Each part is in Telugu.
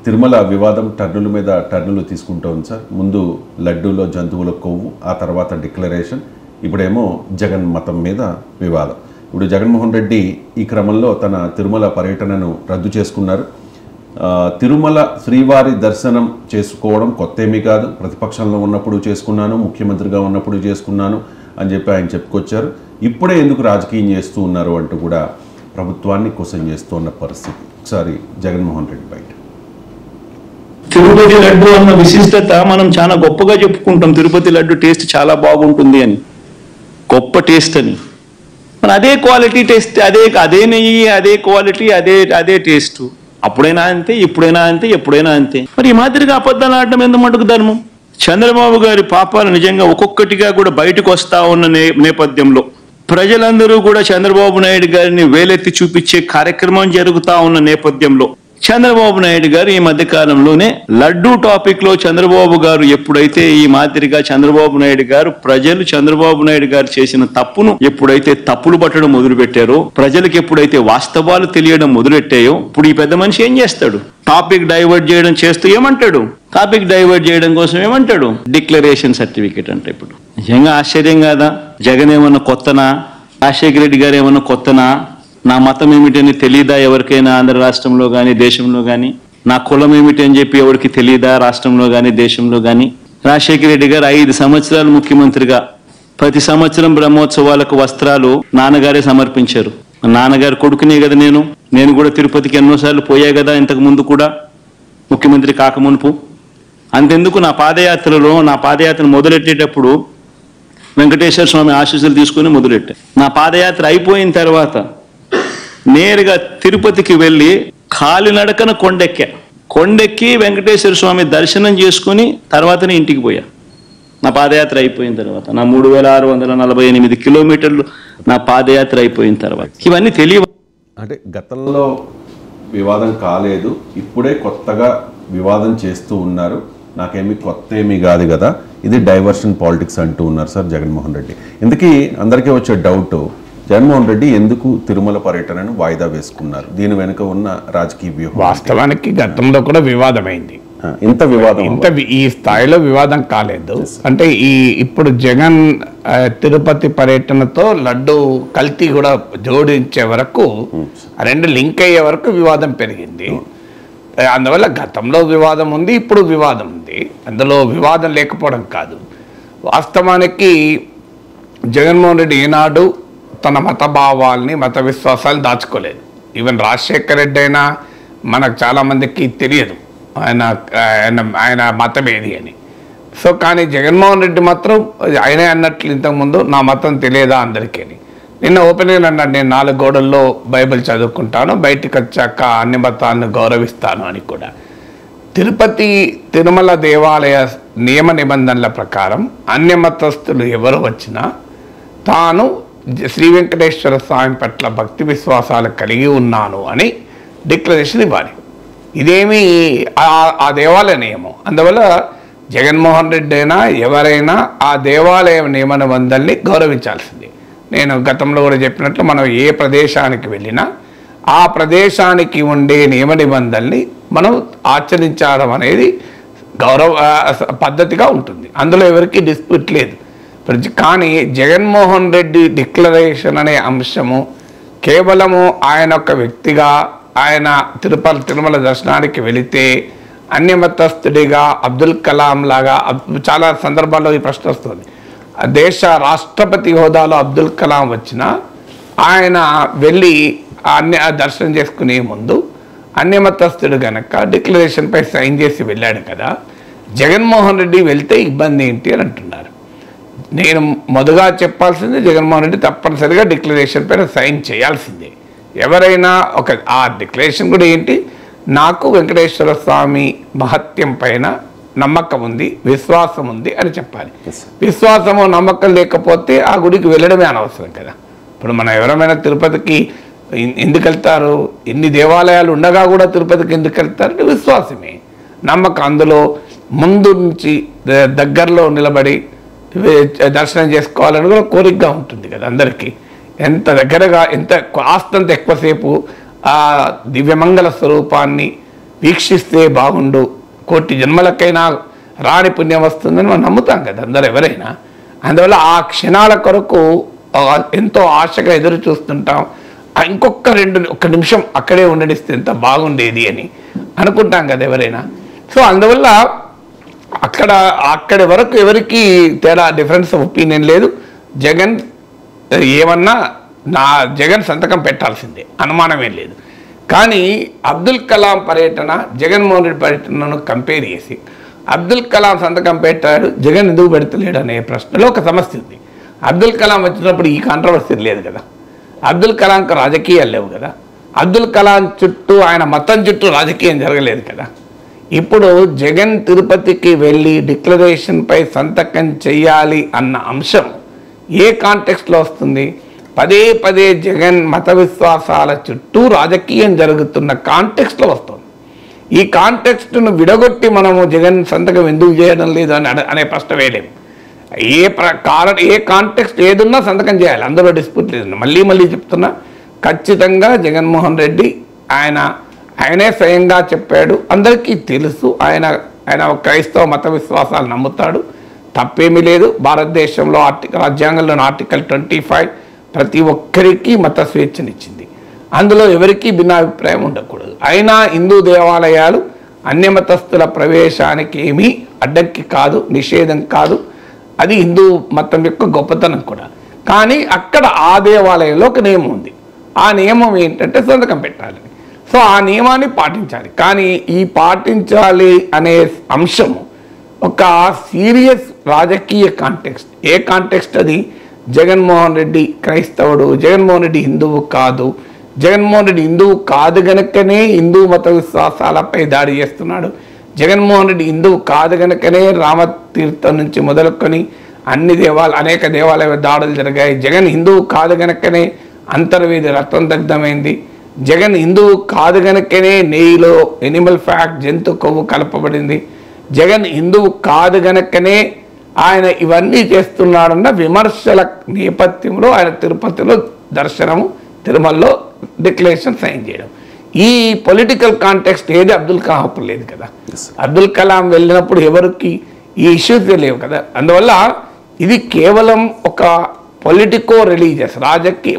తిరుమల వివాదం టర్నుల మీద టర్నులు తీసుకుంటూ ఉంది సార్. ముందు లడ్డూలో జంతువుల కొవ్వు, ఆ తర్వాత డిక్లరేషన్, ఇప్పుడేమో జగన్ మతం మీద వివాదం. ఇప్పుడు జగన్మోహన్ రెడ్డి ఈ క్రమంలో తన తిరుమల పర్యటనను రద్దు చేసుకున్నారు. తిరుమల శ్రీవారి దర్శనం చేసుకోవడం కొత్త ఏమీ కాదు, ప్రతిపక్షంలో ఉన్నప్పుడు చేసుకున్నాను, ముఖ్యమంత్రిగా ఉన్నప్పుడు చేసుకున్నాను అని చెప్పి ఆయన చెప్పుకొచ్చారు. ఇప్పుడే ఎందుకు రాజకీయం చేస్తూ ఉన్నారు అంటూ కూడా ప్రభుత్వాన్ని క్వశ్చన్ చేస్తూ ఉన్న పరిస్థితి. ఒకసారి జగన్మోహన్ రెడ్డి బయట. తిరుపతి లడ్డు అన్న విశిష్టత మనం చాలా గొప్పగా చెప్పుకుంటాం. తిరుపతి లడ్డు టేస్ట్ చాలా బాగుంటుంది అని, గొప్ప టేస్ట్ అని. మన అదే క్వాలిటీ టేస్ట్, అదే నెయ్యి, అదే క్వాలిటీ, అదే టేస్ట్. అప్పుడైనా అంతే, ఇప్పుడైనా అంతే, ఎప్పుడైనా అంతే. మరి ఈ మాదిరిగా అబద్ధాలు ఆడటం ఎంత మటుకు ధర్మం? చంద్రబాబు గారి పాపాలు నిజంగా ఒక్కొక్కటిగా కూడా బయటకు వస్తా ఉన్న నేపథ్యంలో ప్రజలందరూ కూడా చంద్రబాబు నాయుడు గారిని వేలెత్తి చూపించే కార్యక్రమం జరుగుతా ఉన్న నేపథ్యంలో చంద్రబాబు నాయుడు గారు ఈ మధ్య కాలంలోనే లడ్డూ టాపిక్ లో చంద్రబాబు గారు ఎప్పుడైతే ఈ మాదిరిగా చంద్రబాబు నాయుడు గారు ప్రజలు చంద్రబాబు నాయుడు గారు చేసిన తప్పును ఎప్పుడైతే తప్పులు పట్టడం మొదలు పెట్టారో, ప్రజలకు ఎప్పుడైతే వాస్తవాలు తెలియడం మొదలెట్టాయో, ఇప్పుడు ఈ పెద్ద మనిషి ఏం చేస్తాడు? టాపిక్ డైవర్ట్ చేయడం చేస్తూ ఏమంటాడు? టాపిక్ డైవర్ట్ చేయడం కోసం ఏమంటాడు? డిక్లరేషన్ సర్టిఫికేట్ అంటే. ఇప్పుడు నిజంగా ఆశ్చర్యం కాదా? జగన్ ఏమన్నా కొత్తనా? రాజశేఖర రెడ్డి గారు ఏమన్నా కొత్తనా? నా మతం ఏమిటని తెలియదా ఎవరికైనా ఆంధ్ర రాష్ట్రంలో కానీ దేశంలో కానీ? నా కులం ఏమిటి అని చెప్పి ఎవరికి తెలియదా రాష్ట్రంలో కానీ దేశంలో కానీ? రాజశేఖర రెడ్డి గారు 5 సంవత్సరాలు ముఖ్యమంత్రిగా ప్రతి సంవత్సరం బ్రహ్మోత్సవాలకు వస్త్రాలు నాన్నగారే సమర్పించారు. నాన్నగారి కొడుకునే కదా నేను కూడా తిరుపతికి ఎన్నోసార్లు పోయా కదా ఇంతకు ముందు కూడా, ముఖ్యమంత్రి కాకమునుపు. అంతెందుకు నా పాదయాత్ర మొదలెట్టేటప్పుడు వెంకటేశ్వర స్వామి ఆశీస్సులు తీసుకుని మొదలెట్టా. నా పాదయాత్ర అయిపోయిన తర్వాత నేరుగా తిరుపతికి వెళ్ళి కాలినడకన కొండెక్కి వెంకటేశ్వర స్వామి దర్శనం చేసుకుని తర్వాతనే ఇంటికి పోయా. నా పాదయాత్ర అయిపోయిన తర్వాత, నా 3648 కిలోమీటర్లు నా పాదయాత్ర అయిపోయిన తర్వాత. ఇవన్నీ తెలియదు. అంటే గతంలో వివాదం కాలేదు, ఇప్పుడే కొత్తగా వివాదం చేస్తూ ఉన్నారు. నాకేమీ కొత్త ఏమీ కాదు కదా, ఇది డైవర్షన్ పాలిటిక్స్ అంటూ ఉన్నారు సార్ జగన్మోహన్ రెడ్డి. ఇందుకీ అందరికీ వచ్చే డౌట్, జగన్మోహన్ రెడ్డి ఎందుకు తిరుమల పర్యటనను వాయిదా వేసుకున్నారు? దీని వెనుక ఉన్న రాజకీయ వ్యూహం. వాస్తవానికి గతంలో కూడా వివాదమైంది. ఇంత ఈ స్థాయిలో వివాదం కాలేదు. అంటే ఇప్పుడు జగన్ తిరుపతి పర్యటనతో లడ్డు కల్తీ కూడా జోడించే వరకు, రెండు లింక్ అయ్యే వరకు వివాదం పెరిగింది. అందువల్ల గతంలో వివాదం ఉంది, ఇప్పుడు వివాదం ఉంది. అందులో వివాదం లేకపోవడం కాదు. వాస్తవానికి జగన్మోహన్ రెడ్డి ఈనాడు తన మత భావాల్ని, మత విశ్వాసాలు దాచుకోలేదు. ఈవెన్ రాజశేఖర రెడ్డి అయినా మనకు చాలామందికి తెలియదు ఆయన మతం ఏది అని. సో కానీ జగన్మోహన్ రెడ్డి మాత్రం ఆయనే అన్నట్లు ఇంతకుముందు నా మతం తెలియదా అందరికీ అని. నిన్న ఓపెన్గా అన్నాడు, నేను 4 గోడల్లో బైబిల్ చదువుకుంటాను, బయటకు వచ్చాక అన్ని మతాలను గౌరవిస్తాను అని కూడా. తిరుమల దేవాలయ నియమ నిబంధనల ప్రకారం అన్య మతస్థులు ఎవరు వచ్చినా తాను శ్రీ వెంకటేశ్వర స్వామి పట్ల భక్తి విశ్వాసాలు కలిగి ఉన్నాను అని డిక్లరేషన్ ఇవ్వాలి. ఇదేమి ఆ దేవాలయ నియమం. అందువల్ల జగన్మోహన్ రెడ్డి అయినా ఎవరైనా ఆ దేవాలయ నియమ నిబంధనల్ని గౌరవించాల్సింది. నేను గతంలో కూడా చెప్పినట్లు మనం ఏ ప్రదేశానికి వెళ్ళినా ఆ ప్రదేశానికి ఉండే నియమ నిబంధనల్ని మనం ఆచరించడం అనేది పద్ధతిగా ఉంటుంది. అందులో ఎవరికి డిస్ప్యూట్ లేదు. కానీ జగన్మోహన్ రెడ్డి డిక్లరేషన్ అనే అంశము కేవలము ఆయన ఒక వ్యక్తిగా ఆయన తిరుమల దర్శనానికి వెళితే అన్యమతస్థుడిగా అబ్దుల్ కలాం లాగా చాలా సందర్భాల్లో ఈ ప్రశ్న వస్తుంది. దేశ రాష్ట్రపతి హోదాలో అబ్దుల్ కలాం వచ్చినా ఆయన వెళ్ళి దర్శనం చేసుకునే ముందు అన్యమతస్థుడు కనుక డిక్లరేషన్పై సైన్ చేసి వెళ్ళాడు కదా, జగన్మోహన్ రెడ్డి వెళ్తే ఇబ్బంది ఏంటి అని అంటున్నారు. నేను మొదగా చెప్పాల్సింది, జగన్మోహన్ రెడ్డి తప్పనిసరిగా డిక్లరేషన్ పైన సైన్ చేయాల్సిందే. ఎవరైనా ఆ డిక్లరేషన్ కూడా ఏంటి, నాకు వెంకటేశ్వర స్వామి మహత్యం పైన నమ్మకం ఉంది, విశ్వాసం ఉంది అని చెప్పాలి. విశ్వాసము నమ్మకం లేకపోతే ఆ గుడికి వెళ్ళడమే అనవసరం కదా. ఇప్పుడు మనం ఎవరైనా తిరుపతికి ఎందుకు వెళ్తారు? ఎన్ని దేవాలయాలు ఉండగా కూడా తిరుపతికి ఎందుకు వెళ్తారంటే విశ్వాసమే, నమ్మకం. అందులో ముందు నుంచి దగ్గరలో నిలబడి దర్శనం చేసుకోవాలని కూడా కోరికగా ఉంటుంది కదా అందరికీ. ఎంత దగ్గరగా ఎంత ఆస్తంత ఎక్కువసేపు ఆ దివ్యమంగళ స్వరూపాన్ని వీక్షిస్తే బాగుండు, కోటి జన్మలకైనా రాని పుణ్యం వస్తుందని మనం నమ్ముతాం కదా అందరూ ఎవరైనా. అందువల్ల ఆ క్షణాల కొరకు ఎంతో ఆశగా ఎదురు చూస్తుంటాం. ఇంకొక ఒక్క నిమిషం అక్కడే ఉండనిస్తే ఎంత బాగుండేది అని అనుకుంటాం కదా ఎవరైనా. సో అందువల్ల అక్కడి వరకు ఎవరికి తేడా డిఫరెన్స్ ఆఫ్ ఒపీనియన్ లేదు. జగన్ ఏమన్నా జగన్ సంతకం పెట్టాల్సిందే, అనుమానమే లేదు. కానీ అబ్దుల్ కలాం పర్యటన జగన్మోహన్ రెడ్డి పర్యటనను కంపేర్ చేసి అబ్దుల్ కలాం సంతకం పెట్టాడు, జగన్ ఎందుకు పెడతలేడు అనే ప్రశ్నలో ఒక సమస్య ఉంది. అబ్దుల్ కలాం వచ్చినప్పుడు ఈ కాంట్రవర్సీ లేదు కదా, అబ్దుల్ కలాంకు రాజకీయాలు లేవు కదా, అబ్దుల్ కలాం చుట్టూ ఆయన మతం చుట్టూ రాజకీయం జరగలేదు కదా. ఇప్పుడు జగన్ తిరుపతికి వెళ్ళి డిక్లరేషన్పై సంతకం చేయాలి అన్న అంశం ఏ కాంటెక్స్ట్లో వస్తుంది? పదే పదే జగన్ మత విశ్వాసాల చుట్టూ రాజకీయం జరుగుతున్న కాంటెక్స్ట్లో వస్తుంది. ఈ కాంటెక్స్ట్ను విడగొట్టి మనము జగన్ సంతకం ఎందుకు చేయడం లేదు అనే ప్రశ్న వేయలేము. ఏ కాంటెక్స్ట్ ఏదున్నా సంతకం చేయాలి, అందులో డిస్ప్యూట్ లేదు. మళ్ళీ చెప్తున్నా, ఖచ్చితంగా జగన్మోహన్ రెడ్డి ఆయనే స్వయంగా చెప్పాడు, అందరికీ తెలుసు. ఆయన క్రైస్తవ మత విశ్వాసాలు నమ్ముతాడు, తప్పేమీ లేదు. భారతదేశంలో రాజ్యాంగంలోని ఆర్టికల్ 25 ప్రతి ఒక్కరికి మత స్వేచ్ఛనిచ్చింది, అందులో ఎవరికీ భిన్నాభిప్రాయం ఉండకూడదు. అయినా హిందూ దేవాలయాలు అన్యమతస్థుల ప్రవేశానికి ఏమీ అడ్డంకి కాదు, నిషేధం కాదు. అది హిందూ మతం యొక్క గొప్పతనం కూడా. కానీ అక్కడ ఆ దేవాలయంలో ఒక నియమం ఉంది. ఆ నియమం ఏంటంటే సంతకం పెట్టాలని. సో ఆ నియమాన్ని పాటించాలి. కానీ ఈ పాటించాలి అనే అంశము ఒక సీరియస్ రాజకీయ కాంటెక్స్ట్. ఏ కాంటెక్స్ట్ అది? జగన్మోహన్ రెడ్డి క్రైస్తవుడు, జగన్మోహన్ రెడ్డి హిందువు కాదు, జగన్మోహన్ రెడ్డి హిందువు కాదు గనుకనే హిందూ మత విశ్వాసాలపై దాడి చేస్తున్నాడు, జగన్మోహన్ రెడ్డి హిందువు కాదు గనుకనే రామతీర్థం నుంచి మొదలుకొని అనేక దేవాలయ దాడులు జరిగాయి, జగన్ హిందువు కాదు గనుకనే అంతర్వేది రక్తం దగ్ధమైంది, జగన్ హిందువు కాదు గనుకనే నెయ్యిలో ఎనిమల్ ఫ్యాట్ జంతు కొవ్వు కలపబడింది, జగన్ హిందువు కాదు గనుకనే ఆయన ఇవన్నీ చేస్తున్నాడన్న విమర్శల నేపథ్యంలో ఆయన తిరుపతిలో దర్శనము, తిరుమలలో డిక్లరేషన్ సైన్ చేయడం. ఈ పొలిటికల్ కాంటెక్స్ట్ ఏది అబ్దుల్ కలాం అప్పుడు లేదు కదా. అబ్దుల్ కలాం వెళ్ళినప్పుడు ఎవరికి ఈ ఇష్యూస్ లేవు కదా. అందువల్ల ఇది కేవలం ఒక పొలిటికో రిలీజియస్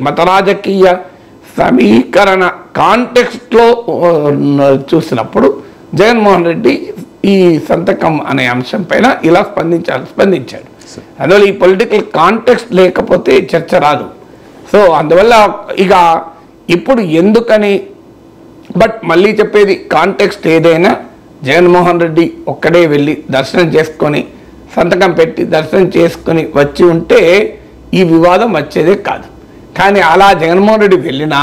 మత రాజకీయ సమీకరణ కాంటెక్స్ట్లో చూసినప్పుడు జగన్మోహన్ రెడ్డి ఈ సంతకం అనే అంశం పైన ఇలా స్పందించాడు. అందువల్ల ఈ పొలిటికల్ కాంటెక్స్ట్ లేకపోతే చర్చ రాదు. సో అందువల్ల ఇప్పుడు ఎందుకని, బట్ మళ్ళీ చెప్పేది కాంటెక్స్ట్ ఏదైనా జగన్మోహన్ రెడ్డి ఒక్కడే వెళ్ళి దర్శనం చేసుకొని సంతకం పెట్టి దర్శనం చేసుకొని వచ్చి ఉంటే ఈ వివాదం వచ్చేదే కాదు. కానీ అలా జగన్మోహన్ రెడ్డి వెళ్ళినా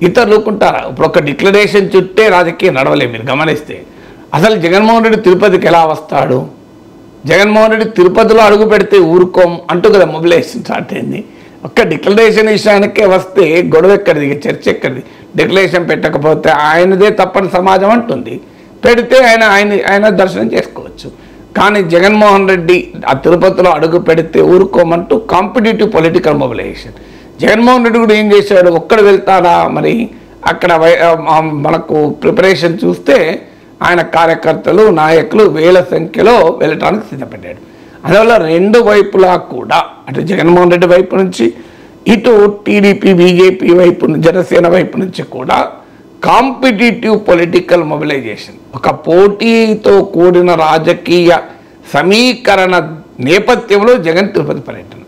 ఇతరులు ఊరుకుంటారా? ఇప్పుడు ఒక డిక్లరేషన్ చుట్టే రాజకీయం నడవలేదు. మీరు గమనిస్తే అసలు జగన్మోహన్ రెడ్డి తిరుపతికి ఎలా వస్తాడు? జగన్మోహన్ రెడ్డి తిరుపతిలో అడుగు పెడితే ఊరుకోం అంటూ కదా మొబిలైజేషన్ స్టార్ట్ అయింది. ఒక్క డిక్లరేషన్ విషయానికే వస్తే గొడవ ఎక్కడిది, చర్చ ఎక్కడిది? డిక్లరేషన్ పెట్టకపోతే ఆయనదే తప్పని సమాజం అంటుంది, పెడితే ఆయన దర్శనం చేసుకోవచ్చు. కానీ జగన్మోహన్ రెడ్డి ఆ తిరుపతిలో అడుగు పెడితే ఊరుకోమంటూ competitive political mobilization. Jaganmohan Reddy కూడా ఏం చేశాడు? ఒక్కడ వెళ్తాడా? మరి అక్కడ మనకు ప్రిపరేషన్ చూస్తే ఆయన కార్యకర్తలు నాయకులు వేల సంఖ్యలో వెళ్ళటానికి సిద్ధపడ్డాడు. అందువల్ల రెండు వైపులా కూడా అటు జగన్మోహన్ రెడ్డి వైపు నుంచి ఇటు టీడీపీ బీజేపీ వైపు జనసేన వైపు నుంచి కూడా కాంపిటేటివ్ పొలిటికల్ మొబిలైజేషన్, ఒక పోటీతో కూడిన రాజకీయ సమీకరణ నేపథ్యంలో జగన్ తిరుపతి పర్యటన.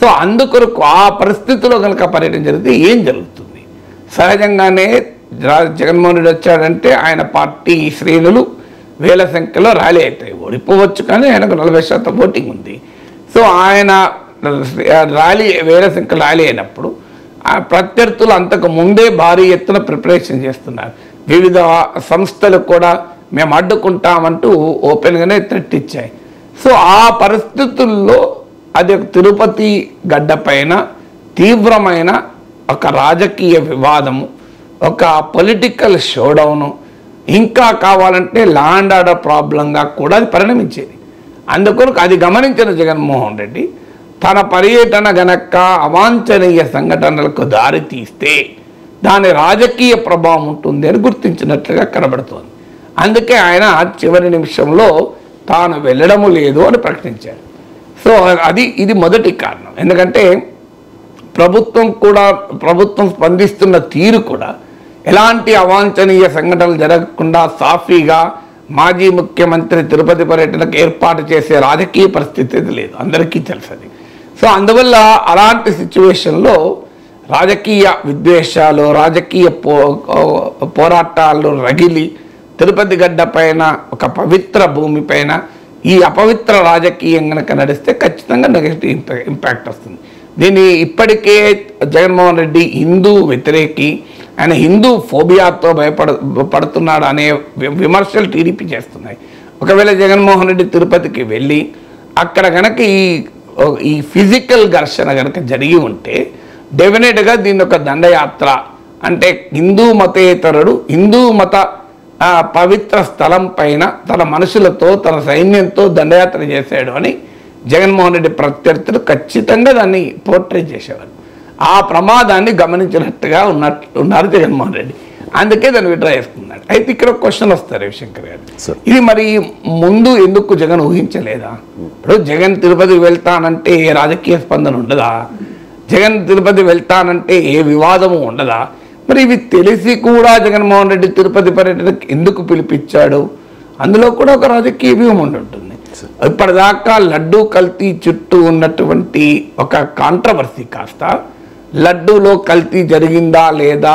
సో అందుకొరకు ఆ పరిస్థితిలో కనుక పర్యటన జరిగితే ఏం జరుగుతుంది? సహజంగానే జగన్మోహన్ రెడ్డి వచ్చాడంటే ఆయన పార్టీ శ్రేణులు వేల సంఖ్యలో ర్యాలీ అవుతాయి. ఓడిపోవచ్చు కానీ ఆయనకు 40% ఓటింగ్ ఉంది. సో ఆయన వేల సంఖ్యలో ర్యాలీ అయినప్పుడు ఆ ప్రత్యర్థులు అంతకు ముందే భారీ ఎత్తున ప్రిపరేషన్ చేస్తున్నారు. వివిధ సంస్థలు కూడా మేము అడ్డుకుంటామంటూ ఓపెన్గానే థ్రెట్ ఇచ్చాయి. సో ఆ పరిస్థితుల్లో అది తిరుపతి గడ్డ పైన తీవ్రమైన ఒక రాజకీయ వివాదము, ఒక పొలిటికల్ షోడౌను, ఇంకా కావాలంటే ల్యాండ్ ఆర్డర్ ప్రాబ్లంగా కూడా అది పరిణమించేది. అందుకొరకు అది గమనించిన జగన్మోహన్ రెడ్డి తన పర్యటన గనక అవాంఛనీయ సంఘటనలకు దారి తీస్తే దాని రాజకీయ ప్రభావం ఉంటుంది అని గుర్తించినట్లుగా కనబడుతోంది. అందుకే ఆయన చివరి నిమిషంలో తాను వెళ్ళడము లేదు అని ప్రకటించారు. సో ఇది మొదటి కారణం. ఎందుకంటే ప్రభుత్వం స్పందిస్తున్న తీరు కూడా ఎలాంటి అవాంఛనీయ సంఘటనలు జరగకుండా సాఫీగా మాజీ ముఖ్యమంత్రి తిరుపతి పర్యటనకు ఏర్పాటు చేసే రాజకీయ పరిస్థితి లేదు, అందరికీ తెలుసు అది. సో అందువల్ల అలాంటి సిచ్యువేషన్లో రాజకీయ విద్వేషాలు, రాజకీయ పోరాటాలు రగిలి తిరుపతి గడ్డ పైన, ఒక పవిత్ర భూమి పైన ఈ అపవిత్ర రాజకీయం కనుక నడిస్తే ఖచ్చితంగా నెగటివ్ ఇంపాక్ట్ వస్తుంది. దీన్ని ఇప్పటికే జగన్మోహన్ రెడ్డి హిందూ వ్యతిరేకి, ఆయన హిందూ ఫోబియాతో పడుతున్నాడు అనే విమర్శలు టీడీపీ చేస్తున్నాయి. ఒకవేళ జగన్మోహన్ రెడ్డి తిరుపతికి వెళ్ళి అక్కడ కనుక ఈ ఫిజికల్ ఘర్షణ కనుక జరిగి ఉంటే డెఫినెట్గా దీన్ని ఒక దండయాత్ర, అంటే హిందూ మతేతరుడు హిందూ మత పవిత్ర స్థలం పైన తన మనుషులతో తన సైన్యంతో దండయాత్ర చేశాడు అని జగన్మోహన్ రెడ్డి ప్రత్యర్థులు ఖచ్చితంగా దాన్ని పోర్ట్రే చేసేవారు. ఆ ప్రమాదాన్ని గమనించినట్టుగా ఉన్నారు జగన్మోహన్ రెడ్డి. అందుకే దాన్ని విడ్రా చేసుకున్నాడు. అయితే ఇక్కడ క్వశ్చన్ వస్తారు రవిశంకర్ గారు, ఇది మరి ముందు ఎందుకు జగన్ ఊహించలేదా? ఇప్పుడు జగన్ తిరుపతి వెళ్తానంటే ఏ రాజకీయ స్పందన ఉండదా? జగన్ తిరుపతి వెళ్తానంటే ఏ వివాదము ఉండదా? మరి ఇవి తెలిసి కూడా జగన్మోహన్ రెడ్డి తిరుపతి పర్యటనకు ఎందుకు పిలిపించాడు? అందులో కూడా ఒక రాజకీయ వ్యూహం ఉంటుంది. ఇప్పటిదాకా లడ్డూ కల్తీ చుట్టూ ఉన్నటువంటి ఒక కాంట్రవర్సీ కాస్త లడ్డూలో కల్తీ జరిగిందా లేదా,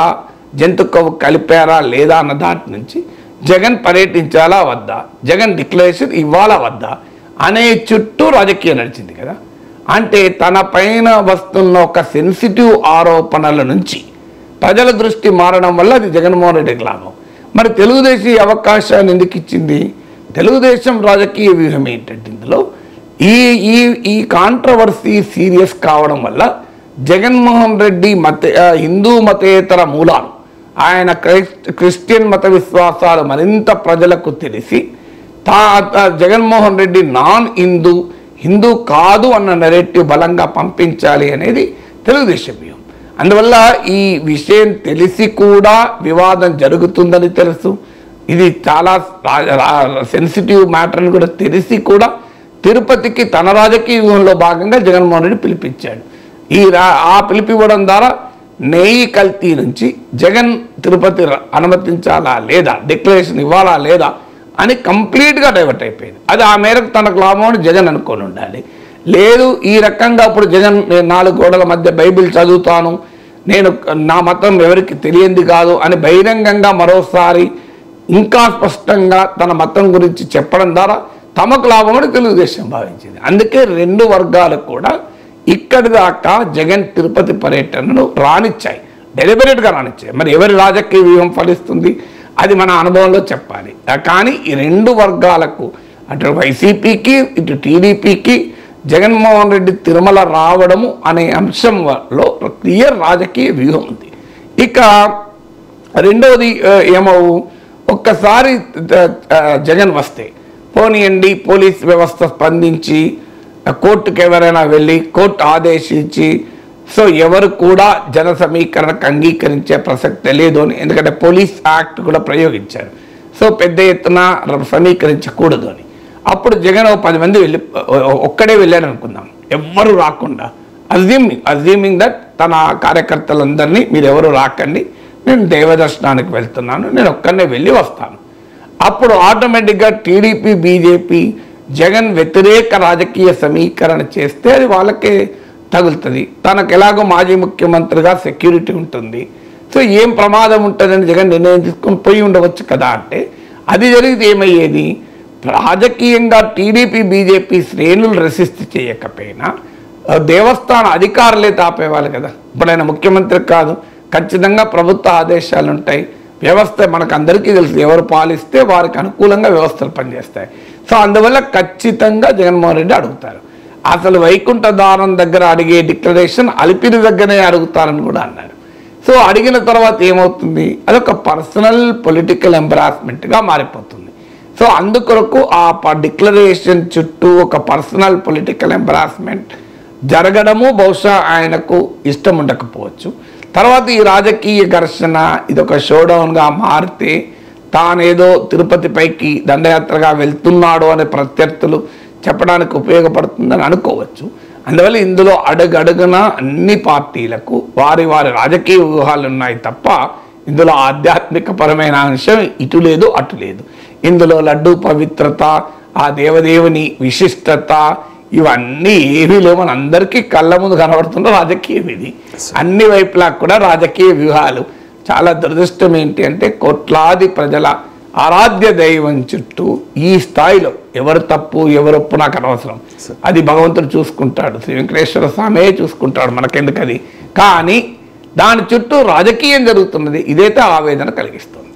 జంతు కొవ్వు కలిపారా లేదా అన్న దాటి నుంచి జగన్ పర్యటించాలా వద్దా, జగన్ డిక్లరేషన్ ఇవ్వాలా వద్దా అనే చుట్టూ రాజకీయం నడిచింది కదా. అంటే తన పైన వస్తున్న ఒక సెన్సిటివ్ ఆరోపణల నుంచి ప్రజల దృష్టి మారడం వల్ల అది జగన్మోహన్ రెడ్డికి లాభం. మరి తెలుగుదేశం ఈ అవకాశాన్ని ఎందుకు ఇచ్చింది? తెలుగుదేశం రాజకీయ వ్యూహం ఏంటంటే ఇందులో ఈ కాంట్రవర్సీ సీరియస్ కావడం వల్ల జగన్మోహన్ రెడ్డి హిందూ మతేతర మూలాలు, ఆయన క్రిస్టియన్ మత విశ్వాసాలు మరింత ప్రజలకు తెలిసి జగన్మోహన్ రెడ్డి నాన్ హిందూ కాదు అన్న నెరేటివ్ బలంగా పంపించాలి అనేది తెలుగుదేశం వ్యూహం. అందువల్ల ఈ విషయం తెలిసి కూడా వివాదం జరుగుతుందని తెలుసు, ఇది చాలా సెన్సిటివ్ మ్యాటర్ అని కూడా తెలిసి కూడా తిరుపతికి తన రాజకీయ వ్యూహంలో భాగంగా జగన్మోహన్ రెడ్డి పిలిపించాడు. ఆ పిలిపివ్వడం ద్వారా నెయ్యి కల్తీ నుంచి జగన్ తిరుపతి అనుమతించాలా లేదా, డిక్లరేషన్ ఇవ్వాలా లేదా అని కంప్లీట్గా డైవర్ట్ అయిపోయింది. అది ఆ మేరకు తనకు లాభం అని జగన్ అనుకొని ఉండాలి. లేదు ఈ రకంగా అప్పుడు జగన్ నేను 4 గోడల మధ్య బైబిల్ చదువుతాను, నేను నా మతం ఎవరికి తెలియంది కాదు అని బహిరంగంగా మరోసారి ఇంకా స్పష్టంగా తన మతం గురించి చెప్పడం ద్వారా తమకు లాభమని తెలుగుదేశం భావించింది. అందుకే 2 వర్గాలు కూడా ఇక్కడి దాకా జగన్ తిరుపతి పర్యటనను రానిచ్చాయి, డెలిబరేట్గా రానిచ్చాయి. మరి ఎవరి రాజకీయ వ్యూహం ఫలిస్తుంది అది మన అనుభవంలో చెప్పాలి. కానీ ఈ 2 వర్గాలకు, అటు వైసీపీకి ఇటు టీడీపీకి జగన్మోహన్ రెడ్డి తిరుమల రావడము అనే అంశంలో క్లియర్ రాజకీయ వ్యూహం ఉంది. ఇక రెండవది ఏమవు, ఒక్కసారి జగన్ వస్తే పోనీయండి, పోలీస్ వ్యవస్థ స్పందించి కోర్టుకు ఎవరైనా వెళ్ళి కోర్టు ఆదేశించి సో ఎవరు కూడా జన సమీకరణకు అంగీకరించే ప్రసక్తే లేదు అని, ఎందుకంటే పోలీస్ యాక్ట్ కూడా ప్రయోగించారు. సో పెద్ద ఎత్తున సమీకరించకూడదు అని. అప్పుడు జగన్ 10 మంది ఒక్కడే వెళ్ళాడు అనుకుందాం, ఎవ్వరు రాకుండా, అజ్యూమింగ్ దట్ తన కార్యకర్తలందరినీ మీరు ఎవరు రాకండి, నేను దేవదర్శనానికి వెళ్తున్నాను, నేను ఒక్కనే వెళ్ళి వస్తాను. అప్పుడు ఆటోమేటిక్గా టీడీపీ బీజేపీ జగన్ వ్యతిరేక రాజకీయ సమీకరణ చేస్తే అది వాళ్ళకే తగులుతుంది. తనకు ఎలాగో మాజీ ముఖ్యమంత్రిగా సెక్యూరిటీ ఉంటుంది, సో ఏం ప్రమాదం ఉంటుందని జగన్ నిర్ణయం తీసుకొని పోయి ఉండవచ్చు కదా. అంటే అది జరిగితే ఏమయ్యేది, రాజకీయంగా టీడీపీ బీజేపీ శ్రేణులు రెసిస్ట్ చేయకపోయినా దేవస్థాన అధికారులే తాపేవాళ్ళు కదా. ఇప్పుడు ఆయన ముఖ్యమంత్రి కాదు, ఖచ్చితంగా ప్రభుత్వ ఆదేశాలు ఉంటాయి, వ్యవస్థ మనకు అందరికీ తెలుసు, ఎవరు పాలిస్తే వారికి అనుకూలంగా వ్యవస్థలు పనిచేస్తాయి. సో అందువల్ల ఖచ్చితంగా జగన్మోహన్ రెడ్డి అడుగుతారు. అసలు వైకుంఠ ద్వారం దగ్గర అడిగే డిక్లరేషన్ అలిపిరి దగ్గరనే అడుగుతారని కూడా అన్నారు. సో అడిగిన తర్వాత ఏమవుతుంది, అదొక పర్సనల్ పొలిటికల్ ఎంబరాస్మెంట్గా మారిపోతుంది. సో అందుకొరకు ఆ డిక్లరేషన్ చుట్టూ ఒక పర్సనల్ పొలిటికల్ ఎంబరాస్మెంట్ జరగడము బహుశా ఆయనకు ఇష్టం ఉండకపోవచ్చు. తర్వాత ఈ రాజకీయ ఘర్షణ ఇదొక షోడౌన్గా మారితే తానేదో తిరుపతి పైకి దండయాత్రగా వెళ్తున్నాడు అనే ప్రత్యర్థులు చెప్పడానికి ఉపయోగపడుతుందని అనుకోవచ్చు. అందువల్ల ఇందులో అడుగడుగున అన్ని పార్టీలకు వారి వారి రాజకీయ వ్యూహాలు ఉన్నాయి తప్ప ఇందులో ఆధ్యాత్మికపరమైన అంశం ఇటు లేదు అటు లేదు. ఇందులో లడ్డూ పవిత్రత, ఆ దేవదేవుని విశిష్టత ఇవన్నీ ఏమీ లేవు. మన అందరికీ కళ్ళ ముందు కనబడుతున్న రాజకీయం ఇది. అన్ని వైపులా కూడా రాజకీయ వ్యూహాలు. చాలా దురదృష్టం ఏంటి అంటే కోట్లాది ప్రజల ఆరాధ్య దైవం చుట్టూ ఈ స్థాయిలో ఎవరు తప్పు ఎవరు ఒప్పు నాకు అనవసరం, అది భగవంతుడు చూసుకుంటాడు, శ్రీ వెంకటేశ్వర స్వామే చూసుకుంటాడు, మనకెందుకు అది. కానీ దాని చుట్టూ రాజకీయం జరుగుతున్నది, ఇదైతే ఆవేదన కలిగిస్తుంది.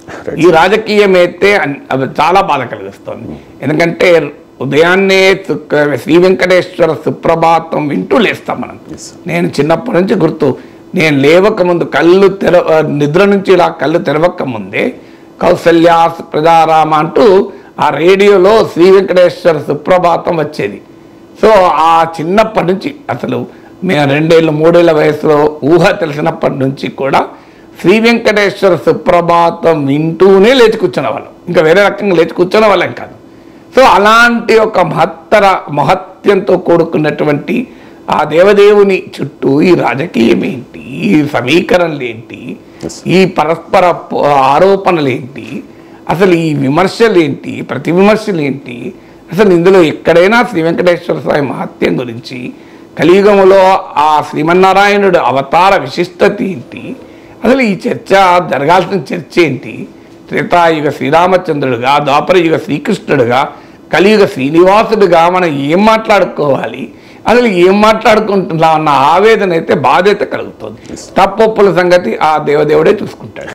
ఈ రాజకీయం అయితే చాలా బాధ కలిగిస్తుంది. ఎందుకంటే ఉదయాన్నే శ్రీ వెంకటేశ్వర సుప్రభాతం వింటూ లేస్తాం మనం. నేను చిన్నప్పటి నుంచి గుర్తు, నేను లేవక ముందు నిద్ర నుంచి ఇలా కళ్ళు తెరవక ముందే కౌసల్యా ప్రజారామ అంటూ ఆ రేడియోలో శ్రీ వెంకటేశ్వర సుప్రభాతం వచ్చేది. సో ఆ చిన్నప్పటి నుంచి అసలు మేము 2 ఏళ్ళు 3 ఏళ్ళ వయసులో ఊహ తెలిసినప్పటి నుంచి కూడా శ్రీ వెంకటేశ్వర సుప్రభాతం వింటూనే లేచి కూర్చున్న వాళ్ళం, ఇంకా వేరే రకంగా లేచి కూర్చున్న వాళ్ళం కాదు. సో అలాంటి ఒక మహత్యంతో కూడుకున్నటువంటి ఆ దేవదేవుని చుట్టూ ఈ రాజకీయం ఏంటి, ఈ సమీకరణలు ఏంటి, ఈ పరస్పర ఆరోపణలు ఏంటి, అసలు ఈ విమర్శలు ఏంటి, ప్రతి విమర్శలు ఏంటి, అసలు ఇందులో ఎక్కడైనా శ్రీ వెంకటేశ్వర స్వామి మహత్యం గురించి, కలియుగంలో ఆ శ్రీమన్నారాయణుడు అవతార విశిష్టత ఏంటి, అసలు ఈ చర్చ జరగాల్సిన చర్చ ఏంటి, త్రేతాయుగ శ్రీరామచంద్రుడుగా, ద్వాపరయుగ శ్రీకృష్ణుడుగా, కలియుగ శ్రీనివాసుడుగా మనం ఏం మాట్లాడుకోవాలి, అసలు ఏం మాట్లాడుకుంటున్నాం అన్న ఆవేదన అయితే బాధ్యత కలుగుతుంది. తప్పొప్పుల సంగతి ఆ దేవదేవుడే చూసుకుంటాడు.